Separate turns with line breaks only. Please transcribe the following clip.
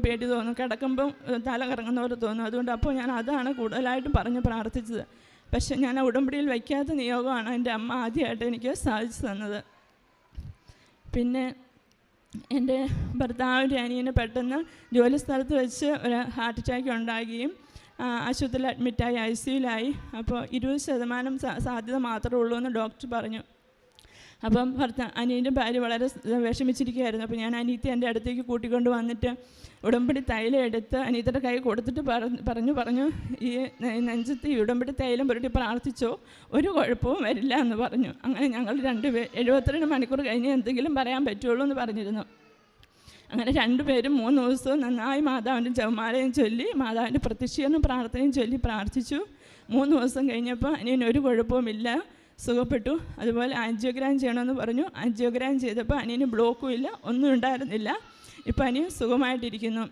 പേടി തോന്നും, കിടക്കുമ്പം തല കറങ്ങുന്ന പോലെ തോന്നും. അതുകൊണ്ട് അപ്പോൾ ഞാൻ അതാണ് കൂടുതലായിട്ടും പറഞ്ഞ് പ്രാർത്ഥിച്ചത്. പക്ഷെ ഞാൻ ഉടമ്പടിയിൽ വയ്ക്കാത്ത നിയോഗമാണ് എൻ്റെ അമ്മ ആദ്യമായിട്ട് എനിക്ക് സാധിച്ചു തന്നത്. പിന്നെ എൻ്റെ ഭർത്താവിൻ്റെ അനിയന് പെട്ടെന്ന് ജോലി സ്ഥലത്ത് വെച്ച് ഒരു ഹാർട്ട് അറ്റാക്ക് ഉണ്ടാകുകയും ആശുപത്രിയിൽ അഡ്മിറ്റായി ICUലായി. അപ്പോൾ 20% സാധ്യത മാത്രമേ ഉള്ളൂ എന്ന് ഡോക്ടർ പറഞ്ഞു. അപ്പം അനിയൻ്റെ ഭാര്യ വളരെ വിഷമിച്ചിരിക്കുകയായിരുന്നു. അപ്പോൾ ഞാൻ അനിയത്തി എൻ്റെ അടുത്തേക്ക് കൂട്ടിക്കൊണ്ട് വന്നിട്ട് ഉടമ്പടി തൈലം എടുത്ത് അനിയത്തിയുടെ കൈ കൊടുത്തിട്ട് പറഞ്ഞു ഈ നെഞ്ചത്ത് ഈ ഉടമ്പടി തൈലം പുരട്ടി പ്രാർത്ഥിച്ചോ, ഒരു കുഴപ്പവും വരില്ല എന്ന് പറഞ്ഞു. അങ്ങനെ ഞങ്ങൾ 72 മണിക്കൂർ കഴിഞ്ഞ് എന്തെങ്കിലും പറയാൻ പറ്റുള്ളൂ എന്ന് പറഞ്ഞിരുന്നു. അങ്ങനെ 2 പേരും 3 ദിവസവും നന്നായി മാതാവിൻ്റെ ജപമാലയും ചൊല്ലി മാതാവിൻ്റെ പ്രത്യക്ഷീകരണ പ്രാർത്ഥനയും ചൊല്ലി പ്രാർത്ഥിച്ചു. 3 ദിവസം കഴിഞ്ഞപ്പോൾ അനിയന് ഒരു കുഴപ്പവുമില്ല, സുഖപ്പെട്ടു. അതുപോലെ ആൻജിയോഗ്രാം ചെയ്യണമെന്ന് പറഞ്ഞു. ആൻജിയോഗ്രാം ചെയ്തപ്പോൾ അനിയന് ബ്ലോക്കും ഇല്ല, ഒന്നും ഉണ്ടായിരുന്നില്ല. ഇപ്പം അനിയൻ സുഖമായിട്ടിരിക്കുന്നു.